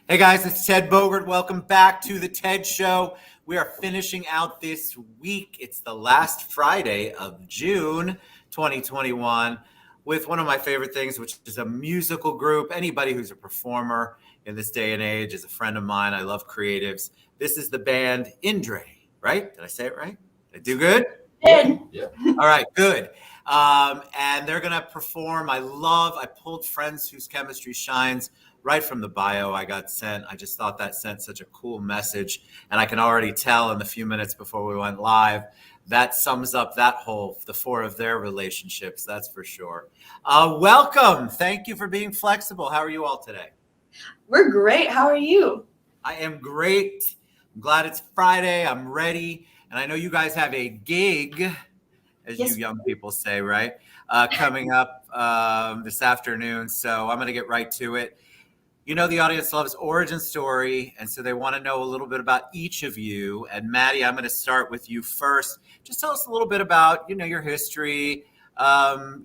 Hey guys, it's Ted Bogert. Welcome back to the TED Show. We are finishing out this week. It's the last Friday of June 2021 with one of my favorite things, which is a musical group. Anybody who's a performer in this day and age is a friend of mine. I love creatives. This is the band Indré, right? Did I say it right? Did I do good? Good. Yeah. All right, good. And they're going to perform. I pulled Friends Whose Chemistry Shines right from the bio I got sent. I just thought that sent such a cool message. And I can already tell in the few minutes before we went live, that sums up the four of their relationships, that's for sure. Welcome. Thank you for being flexible. How are you all today? We're great. How are you? I am great. I'm glad it's Friday. I'm ready. And I know you guys have a gig, as you young people say, right? Coming up this afternoon. So I'm going to get right to it. You know, the audience loves origin story, and so they want to know a little bit about each of you. And Maddie, I'm going to start with you first. Just tell us a little bit about, your history, how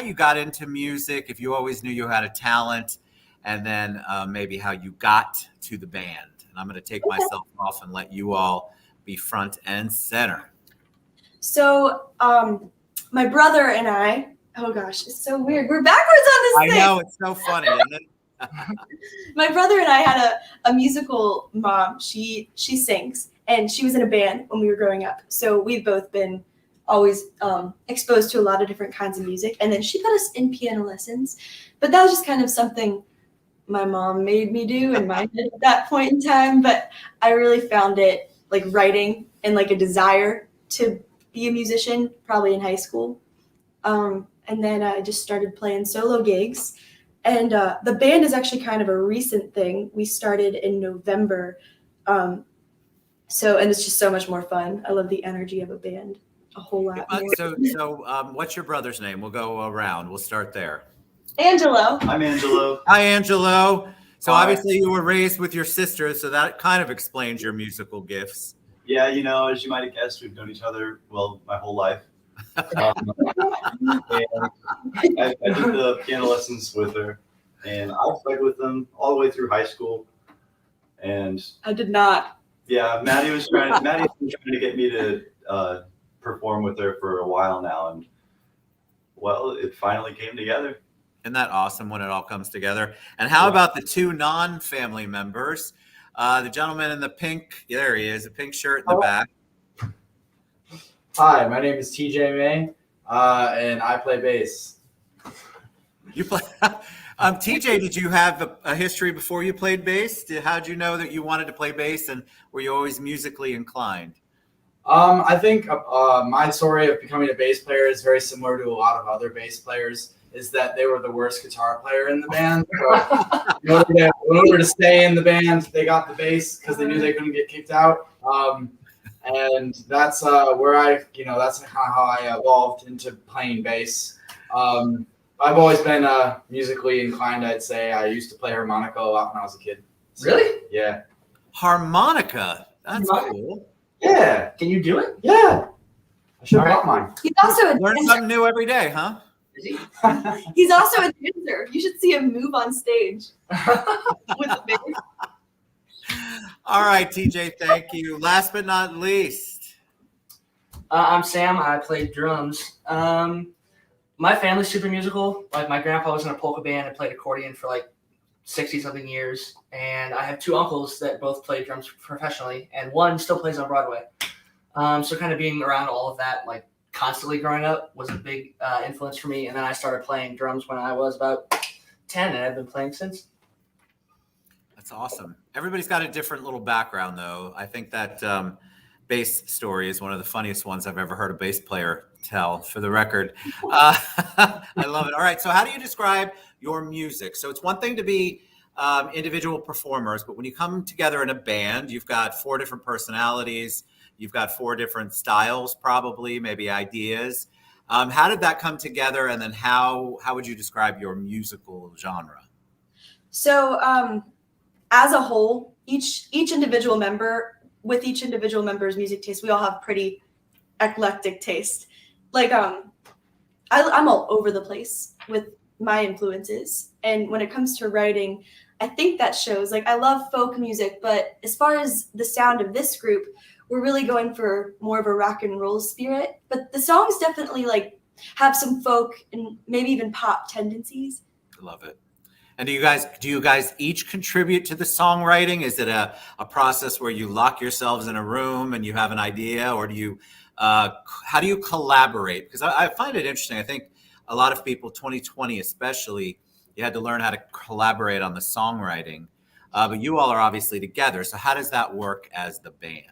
you got into music, if you always knew you had a talent, and then maybe how you got to the band. And I'm going to take myself off and let you all be front and center. So, my brother and I, oh gosh, it's so weird. We're backwards on this thing. I know, it's so funny, isn't it? My brother and I had a musical mom. She sings, and she was in a band when we were growing up. So we've both been always exposed to a lot of different kinds of music. And then she put us in piano lessons, but that was just kind of something my mom made me do in my head at that point in time. But I really found it like writing and like a desire to be a musician probably in high school. And then I just started playing solo gigs. And the band is actually kind of a recent thing. We started in November. And it's just so much more fun. I love the energy of a band a whole lot more. So what's your brother's name? We'll go around. We'll start there. Angelo. I'm Angelo. Hi, Angelo. So Hi. Obviously you were raised with your sister, so that kind of explains your musical gifts. Yeah, as you might have guessed, we've known each other, my whole life. I did the piano lessons with her, and I played with them all the way through high school. And I did not. Yeah, Maddie's been trying to get me to perform with her for a while now, and well, it finally came together. Isn't that awesome when it all comes together? And how about the two non-family members? The gentleman in the pink, there he is, a pink shirt in the back. Hi, my name is TJ May, and I play bass. You play, TJ, did you have a history before you played bass? How'd you know that you wanted to play bass, and were you always musically inclined? I think my story of becoming a bass player is very similar to a lot of other bass players, is that they were the worst guitar player in the band. So in order to stay in the band, they got the bass because they knew they couldn't get kicked out. And that's where that's kind of how I evolved into playing bass. I've always been musically inclined, I'd say. I used to play harmonica a lot when I was a kid. So, really? Yeah. Harmonica? That's cool. Yeah. Can you do it? Yeah. I should have brought mine. He's also a Learn dancer. something new every day, huh? Is he? He's also a dancer. You should see him move on stage with the bass. All right, TJ, thank you. Last but not least. I'm Sam. I play drums. My family's super musical. Like, my grandpa was in a polka band and played accordion for like 60-something years. And I have two uncles that both play drums professionally, and one still plays on Broadway. So kind of being around all of that, like, constantly growing up was a big influence for me. And then I started playing drums when I was about 10, and I've been playing since. That's awesome. Everybody's got a different little background, though. I think that bass story is one of the funniest ones I've ever heard a bass player tell, for the record. I love it. All right, so how do you describe your music? So it's one thing to be individual performers, but when you come together in a band, you've got four different personalities. You've got four different styles, probably, maybe ideas. How did that come together? And then how would you describe your musical genre? So as a whole, each individual member, with each individual member's music taste, we all have pretty eclectic taste. Like I'm all over the place with my influences. And when it comes to writing, I think that shows. Like, I love folk music, but as far as the sound of this group, we're really going for more of a rock and roll spirit. But the songs definitely like have some folk and maybe even pop tendencies. Love it. And do you guys each contribute to the songwriting? Is it a process where you lock yourselves in a room and you have an idea, or do you how do you collaborate? Because I find it interesting. I think a lot of people, 2020 especially, you had to learn how to collaborate on the songwriting. But you all are obviously together. So how does that work as the band?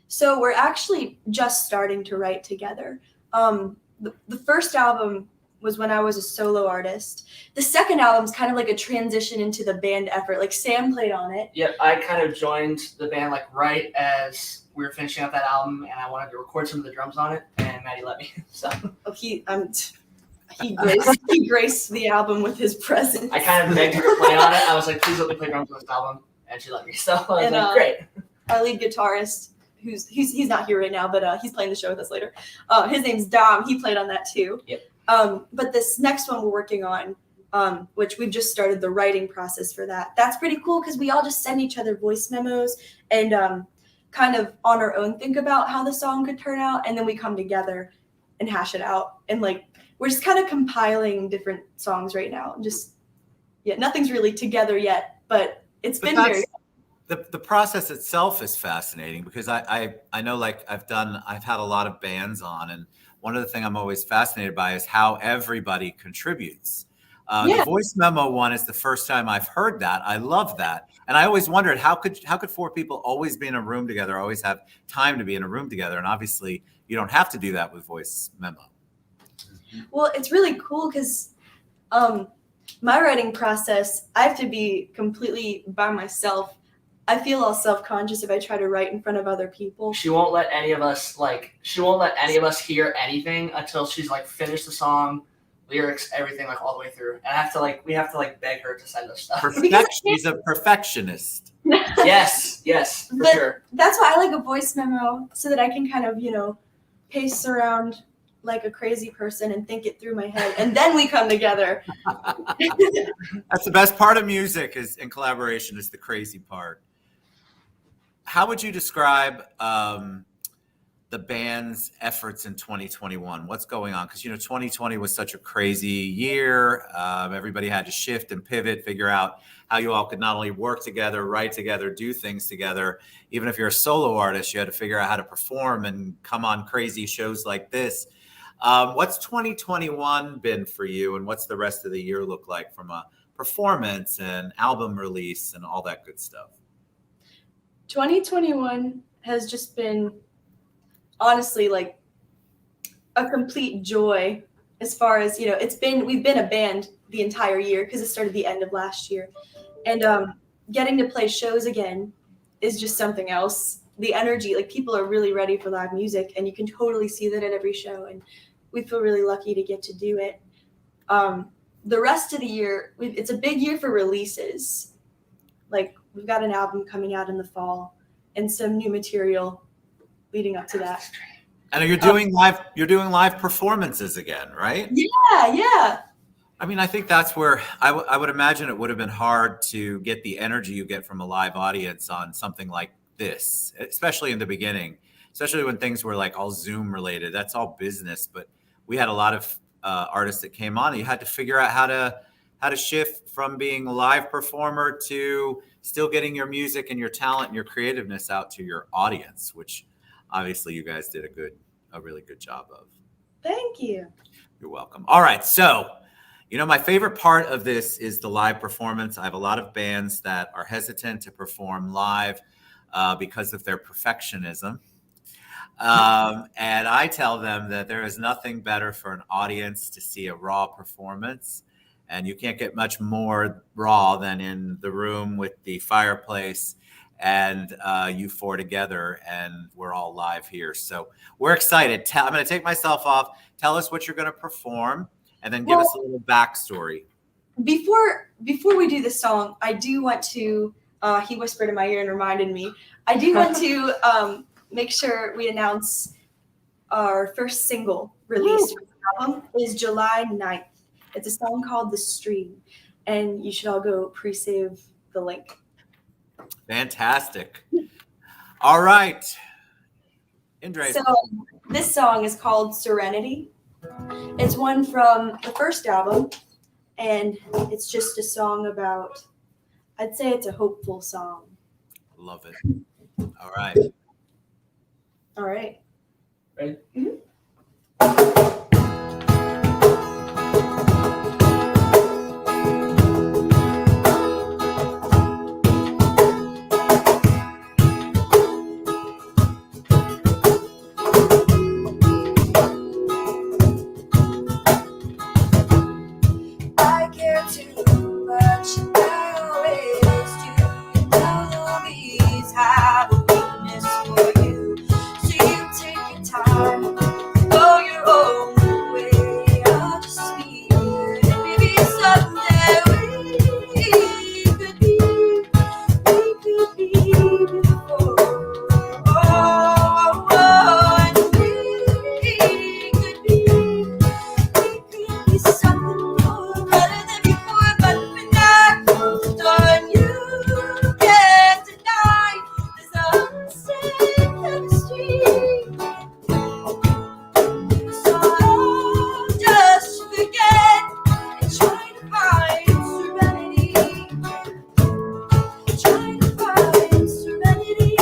So we're actually just starting to write together. The first album was when I was a solo artist. The second album's kind of like a transition into the band effort. Like Sam played on it. Yeah, I kind of joined the band like right as we were finishing up that album, and I wanted to record some of the drums on it, and Maddie let me. So he graced the album with his presence. I kind of begged her to play on it. I was like, please let me play drums on this album, and she let me. So I was like, great. Our lead guitarist, he's not here right now, but he's playing the show with us later. His name's Dom. He played on that too. Yep. But this next one we're working on, which we've just started the writing process for that. That's pretty cool because we all just send each other voice memos and kind of on our own think about how the song could turn out, and then we come together and hash it out. And like we're just kind of compiling different songs right now. Nothing's really together yet, but it's been very. The process itself is fascinating because I know, like I've had a lot of bands on, and one of the things I'm always fascinated by is how everybody contributes. The voice memo one is the first time I've heard that. I love that. And I always wondered how could four people always be in a room together, always have time to be in a room together? And obviously you don't have to do that with voice memo. Well, it's really cool because my writing process, I have to be completely by myself. I feel all self-conscious if I try to write in front of other people. She won't let any of us hear anything until she's like finished the song, lyrics, everything like all the way through. And we have to beg her to send us stuff. She's a perfectionist. Yes, for sure. That's why I like a voice memo so that I can kind of, pace around like a crazy person and think it through my head, and then we come together. That's the best part of music in collaboration is the crazy part. How would you describe the band's efforts in 2021? What's going on? Because 2020 was such a crazy year. Everybody had to shift and pivot, figure out how you all could not only work together, write together, do things together. Even if you're a solo artist, you had to figure out how to perform and come on crazy shows like this. What's 2021 been for you, and what's the rest of the year look like from a performance and album release and all that good stuff? 2021 has just been honestly like a complete joy as far as we've been a band the entire year because it started the end of last year, and getting to play shows again is just something else. The energy, like people are really ready for live music, and you can totally see that at every show, and we feel really lucky to get to do it. The rest of the year, it's a big year for releases. Like we've got an album coming out in the fall and some new material leading up to that. And you're doing live performances again, right? Yeah. I mean, I think that's where I would imagine it would have been hard to get the energy you get from a live audience on something like this, especially in the beginning, especially when things were like all Zoom related. That's all business, but we had a lot of artists that came on, and you had to figure out how to shift from being a live performer to still getting your music and your talent and your creativeness out to your audience, which obviously you guys did a really good job of. Thank you. You're welcome. All right. So, my favorite part of this is the live performance. I have a lot of bands that are hesitant to perform live because of their perfectionism. And I tell them that there is nothing better for an audience to see a raw performance. And you can't get much more raw than in the room with the fireplace and you four together, and we're all live here. So we're excited. I'm going to take myself off. Tell us what you're going to perform, and then give us a little backstory. Before we do this song, I do want to, he whispered in my ear and reminded me, I do want to make sure we announce our first single released from the album is July 9th. It's a song called The Stream. and you should all go pre-save the link. Fantastic. All right. Indré. So this song is called Serenity. It's one from the first album, and it's just a song about, I'd say it's a hopeful song. Love it. All right. All right. Ready? Mhm. I care too much, I always do. You know these have a weakness for you, so you take your time, go your own way. I'll just be here, and maybe someday we could be beautiful. Oh, and we could be something more better than before, but when I close the door and you can't deny there's unsaid chemistry. So I'll just forget and try to find serenity. Try to find serenity.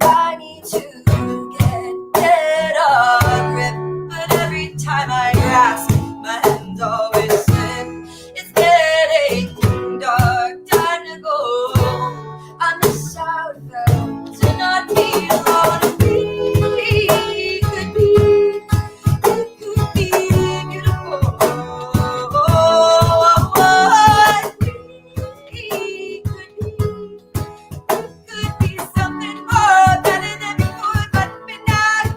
I need to get a grip, but every time I grasp, my hands always slip. It's getting dark, time to go. I miss how it felt to not be alone. We could be, it could be beautiful. We could be something more better than before, but when I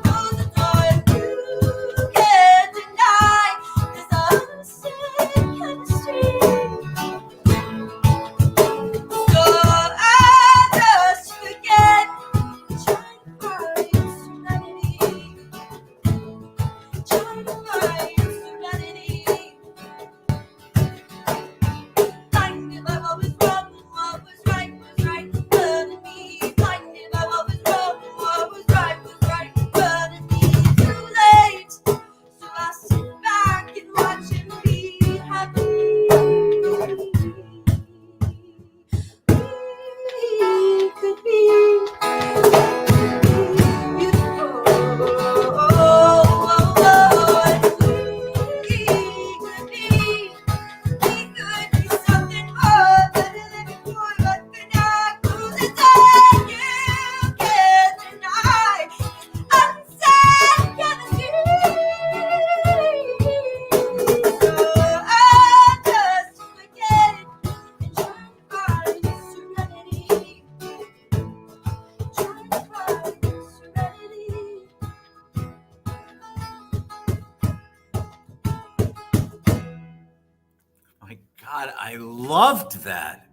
close the door, you can't deny there's unsaid chemistry. So I just forget, try to find serenity. Try to find serenity. Blinded by what was wrong, what was right in front of me. Blinded by what was wrong, what was right in front of me. Too late, so I sit back and watch and be happy. We could be beautiful. We could be something more better than before, but when I close the door, you can't deny unsaid chemistry. So I just forget it and try to find serenity. Try to find serenity. My God, I loved that.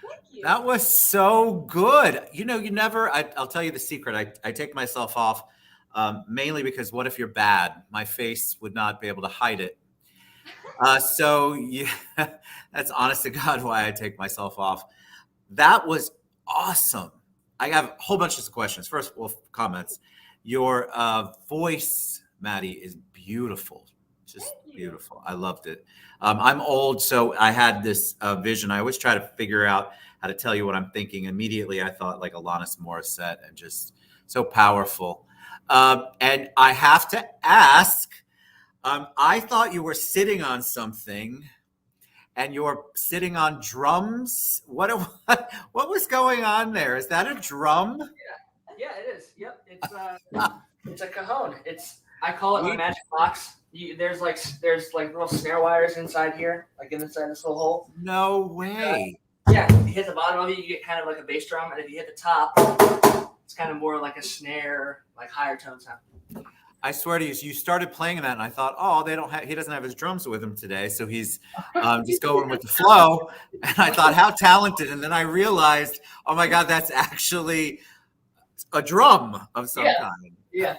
Thank you. That was so good. You know, you never, I'll tell you the secret. I take myself off mainly because what if you're bad? My face would not be able to hide it. So yeah, that's honest to God why I take myself off. That was awesome. I have a whole bunch of questions. First, well, comments. Your voice, Maddie, is beautiful. Just Thank you. beautiful. I loved it. I'm old, so I had this vision. I always try to figure out how to tell you what I'm thinking. Immediately, I thought like Alanis Morissette, and just so powerful. And I have to ask, I thought you were sitting on something, and you're sitting on drums. What was going on there? Is that a drum? Yeah, it is. Yep, it's a cajon. I call it my magic box. There's like little snare wires inside here, like inside this little hole. No way. Yeah, if you hit the bottom of it, you get kind of like a bass drum, and if you hit the top, it's kind of more like a snare, like higher tone sound. I swear to you, you started playing that, and I thought, oh, he doesn't have his drums with him today, so he's just going with the flow. And I thought, how talented! And then I realized, oh my God, that's actually a drum of some kind. Yeah.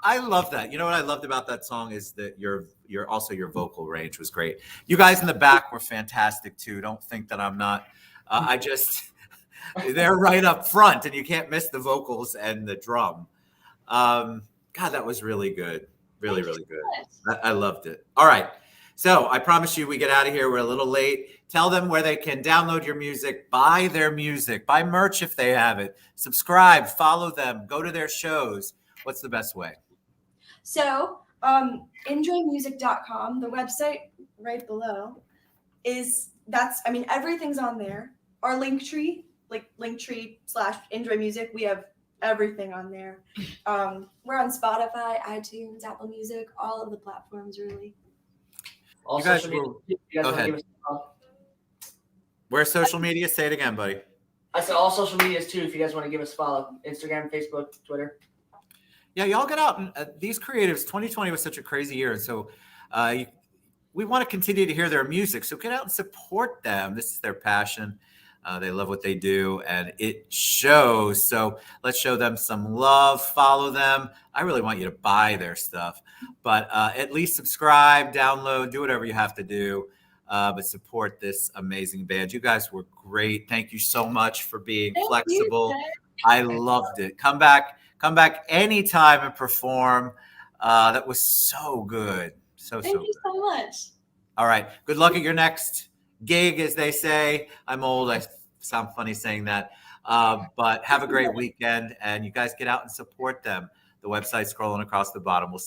I love that. You know what I loved about that song is that your also your vocal range was great. You guys in the back were fantastic too. Don't think that I'm not. I just they're right up front, and you can't miss the vocals and the drum. God, that was really good. Really, really good. I loved it. All right. So I promise you, we get out of here. We're a little late. Tell them where they can download your music, buy their music, buy merch if they have it, subscribe, follow them, go to their shows. What's the best way? So, indremusic.com, the website right below, everything's on there. Our Linktree, like Linktree/Indré Music, we have everything on there. We're on Spotify, iTunes, Apple Music, all of the platforms, really. All You guys social media. will- You guys go want to ahead. give us a follow? Where's social media? Say it again, buddy. I said all social medias too. If you guys want to give us a follow, Instagram, Facebook, Twitter. Yeah, y'all get out. And these creatives, 2020 was such a crazy year. And so we want to continue to hear their music. So get out and support them. This is their passion. They love what they do, and it shows. So let's show them some love. Follow them. I really want you to buy their stuff, but at least subscribe, download, do whatever you have to do. But support this amazing band. You guys were great. Thank you so much for being flexible. I loved it. Come back anytime and perform. That was so good. Thank you so much. All right. Good luck at your next gig, as they say. I'm old. I sound funny saying that. But have a great weekend, and you guys get out and support them. The website's scrolling across the bottom. We'll